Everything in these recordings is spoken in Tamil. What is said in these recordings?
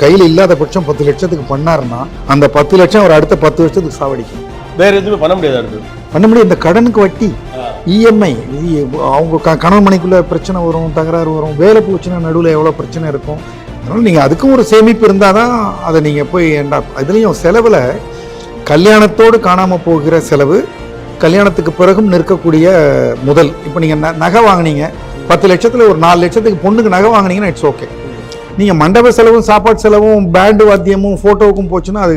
கையில் இல்லாத பட்சம் 10 லட்சத்துக்கு பண்ணாருன்னா அந்த 10 லட்சம் ஒரு அடுத்த 10 வருஷத்துக்கு சாவடிக்கும். வேற எதுவுமே பண்ண முடியாது. அடுத்து பண்ண முடியும். இந்த கடனுக்கு வட்டி, இஎம்ஐ, அவங்க கணவன் மனைக்குள்ள பிரச்சனை வரும், தகராறு வரும், வேலை போச்சுன்னா நடுவில் எவ்வளோ பிரச்சனை இருக்கும். அதனால் நீங்கள் அதுக்கும் ஒரு சேமிப்பு இருந்தால் தான் அதை நீங்கள் போய் இதுலேயும் செலவில் கல்யாணத்தோடு காணாமல் போகிற செலவு, கல்யாணத்துக்கு பிறகும் நிற்கக்கூடிய முதல். இப்போ நீங்கள் நகை வாங்கினீங்க 10 லட்சத்தில் ஒரு 4 லட்சத்துக்கு பொண்ணுக்கு நகை வாங்கினீங்கன்னா இட்ஸ் ஓகே. நீங்கள் மண்டப செலவும் சாப்பாடு செலவும் பேண்டு வாத்தியமும் ஃபோட்டோவுக்கும் போச்சுன்னா அது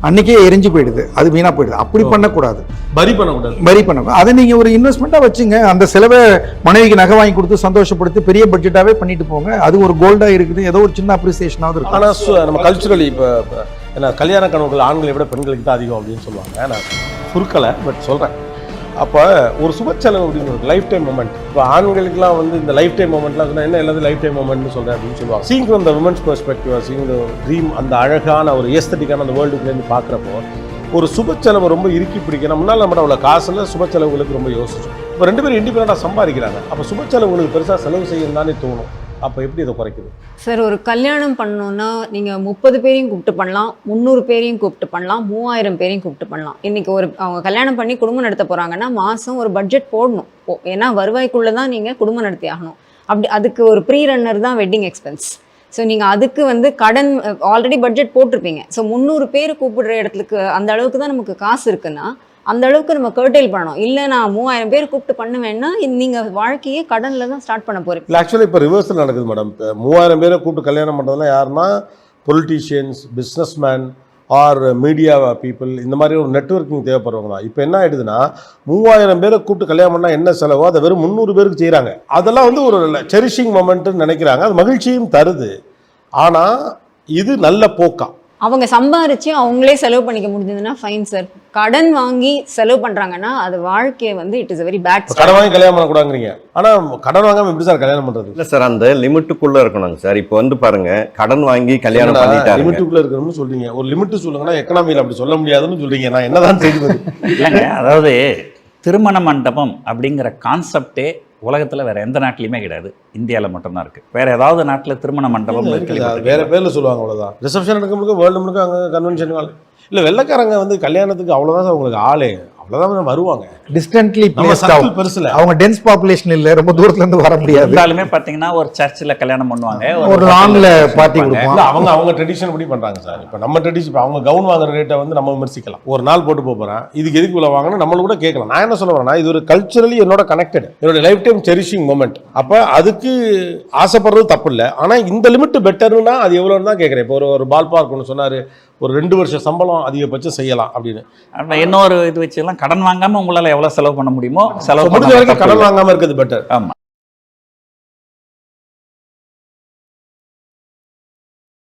அன்னைக்கே எரிஞ்சு போயிடுது, அது வீணாக போயிடுது. அப்படி பண்ணக்கூடாது, பரி பண்ணக்கூடாது. பரி பண்ணக்கூடாது. அதை நீங்கள் ஒரு இன்வெஸ்ட்மெண்ட்டாக வச்சுங்க. அந்த செலவை மனைவிக்கு நகை வாங்கி கொடுத்து சந்தோஷப்படுத்தி பெரிய பட்ஜெட்டாகவே பண்ணிட்டு போங்க. அது ஒரு கோல்டாக இருக்குது, ஏதோ ஒரு சின்ன அப்ரிசியேஷனாவது இருக்கும். ஆனால் நம்ம கல்ச்சுரலி இப்போ ஏன்னா கல்யாண கனவுகள் ஆண்களை விட பெண்களுக்கு தான் அதிகம் அப்படின்னு சொல்லுவாங்க. நான் சுருக்கலை, பட் சொல்கிறேன். அப்போ ஒரு சுப செலவு அப்படின்னு ஒரு லைஃப் டைம் மூமெண்ட். இப்போ ஆண்களுக்குலாம் வந்து இந்த லைஃப் டைம் மூமெண்ட்லாம் சொன்னால் என்ன எல்லாத்தையும் லைஃப் டைம் மூமெண்ட்னு சொல்கிறேன் அப்படின்னு சொல்லுவாங்க. Seeing from the women's perspective, seeing the dream, அந்த அழகான ஒரு ஏஸ்தட்டிக்கான அந்த வேர்ல்டுக்குலேருந்து பார்க்குறப்போ ஒரு சுப செலவு ரொம்ப இறுக்கி பிடிக்கணும். முன்னால் நம்ம அவ்வளோ காசில் சுப செலவுகளுக்கு ரொம்ப யோசிச்சோம். இப்போ 2 பேரும் இண்டிபெண்டாக சம்பாதிக்கிறாங்க. அப்போ சுப செலவுகளுக்கு பெருசாக செலவு செய்யணும் தானே தோணும். அப்போ எப்படி இதை குறைக்குது சார்? ஒரு கல்யாணம் பண்ணணுன்னா நீங்கள் 30 பேரையும் கூப்பிட்டு பண்ணலாம், 300 பேரையும் கூப்பிட்டு பண்ணலாம், 3000 பேரையும் கூப்பிட்டு பண்ணலாம். இன்றைக்கி அவங்க கல்யாணம் பண்ணி குடும்பம் நடத்த போகிறாங்கன்னா மாதம் ஒரு பட்ஜெட் போடணும். ஏன்னா வருவாய்க்குள்ளே தான் நீங்கள் குடும்பம் நடத்தி ஆகணும். அதுக்கு ஒரு ப்ரீ ரன்னர் தான் வெட்டிங் எக்ஸ்பென்ஸ். ஸோ நீங்கள் அதுக்கு கடன் ஆல்ரெடி பட்ஜெட் போட்டிருப்பீங்க. ஸோ 300 பேர் கூப்பிடுற இடத்துக்கு அந்த அளவுக்கு தான் நமக்கு காசு இருக்குன்னா அந்த அளவுக்கு நம்ம கர்டைல் பண்ணணும். இல்லை நான் 3000 பேர் கூப்பிட்டு பண்ணுவேன்னா நீங்கள் வாழ்க்கையே கடனில் தான் ஸ்டார்ட் பண்ண போகிறீங்க. இல்லை, ஆக்சுவலி இப்போ ரிவர்ஸில் நடக்குது மேடம். இப்போ 3000 பேரை கூப்பிட்டு கல்யாணம் பண்ணுறதுலாம் யாருன்னா politicians, businessman or media people, இந்த மாதிரி ஒரு நெட்வொர்க்கிங் தேவைப்படுறவங்க தான். இப்போ என்ன ஆகிடுதுன்னா 3000 பேரை கூப்பிட்டு கல்யாணம் பண்ணால் என்ன செலவோ அதை வெறும் 300 பேருக்கு செய்கிறாங்க. அதெல்லாம் வந்து ஒரு செரிஷிங் மொமெண்ட்டுன்னு நினைக்கிறாங்க. அது மகிழ்ச்சியும் தருது. ஆனால் இது நல்ல போக்கா? அவங்க சம்பாரிச்சு அவங்களே செலவு பண்ணிக்க முடிஞ்சதுன்னா ஃபைன் சார். கடன் வாங்கி செலவு பண்றாங்கன்னா அது வாழ்க்கையை இட் இஸ் வெரி பேட். கடன் வாங்கி கல்யாணம் பண்ணக்கூடாதுங்கிறீங்க. ஆனா கடன் வாங்காம எப்படி சார் கல்யாணம் பண்றது? இல்ல சார், அந்த லிமிட்டுக்குள்ள இருக்கணுங்க சார். இப்போ பாருங்க, கடன் வாங்கி கல்யாணம் பண்ணிட்டாங்க. லிமிட்டுக்குள்ள இருக்கணும்னு சொல்றீங்க. ஒரு லிமிட் சொல்லுங்கன்னா எக்கனாமியில் அப்படி சொல்ல முடியாதுன்னு சொல்றீங்க. நான் என்னதான் செய்வது? இல்லைங்க, அதாவது திருமண மண்டபம் அப்படிங்கிற கான்செப்டே உலகத்தில் வேற எந்த நாட்டிலையுமே கிடையாது, இந்தியாவில் மட்டும்தான் இருக்கு. வேற ஏதாவது நாட்டில் திருமண மண்டபம் வேற பேர்ல சொல்லுவாங்க, அவ்வளோதான். ரிசப்ஷன் எடுக்க வேர்ல்டு முழுக்க அங்கே கன்வென்ஷன் ஹால். இல்லை, வெள்ளைக்காரங்க கல்யாணத்துக்கு அவ்வளோதான் சார் உங்களுக்கு ஆளே, அவ்வளோதான் வருவாங்க. டிஸ்டன்ட்லி பெருசுல அவங்க டென்ஸ் பாப்புலேஷன் இல்லை, ரொம்ப தூரத்துல இருந்து வர முடியாது. இருந்தாலுமே பார்த்தீங்கன்னா ஒரு சர்ச்சில் கல்யாணம் பண்ணுவாங்க, ஒரு லான்ல பார்ட்டி கொடுப்பாங்க. அவங்க ட்ரெடிஷன் படி பண்றாங்க சார். இப்போ நம்ம ட்ரெடிஷன், இப்போ அவங்க கவுன் வாங்குற ரேட்டை நம்ம விமர்சிக்கலாம். ஒரு நாள் போட்டு போறேன், இதுக்கு எதுக்கு இவ்வளோ வாங்கணும் நம்மளும் கூட கேட்கலாம். நான் என்ன சொல்ல வரேன்னா, இது ஒரு கல்ச்சரலி என்னோட கனெக்டட், என்னோட லைஃப் டைம் செரிஷிங் மூமெண்ட். அப்போ அதுக்கு ஆசைப்படுறது தப்பு இல்லை. ஆனால் இந்த லிமிட் பெட்டர்னா அது எவ்வளோன்னு தான் கேட்குறேன். இப்போ ஒரு பால் பார்க் ஒன்று சொன்னார், ஒரு 2 வருஷ சம்பளம் அதிகபட்சம் செய்யலாம் அப்படின்னு. இன்னொரு இது வச்சுலாம் கடன் வாங்காம உங்களால் எவ்வளோ செலவு பண்ண முடியுமோ செலவு முடிஞ்ச வரைக்கும் கடன் வாங்காம இருக்கிறது பெட்டர். ஆமாம்.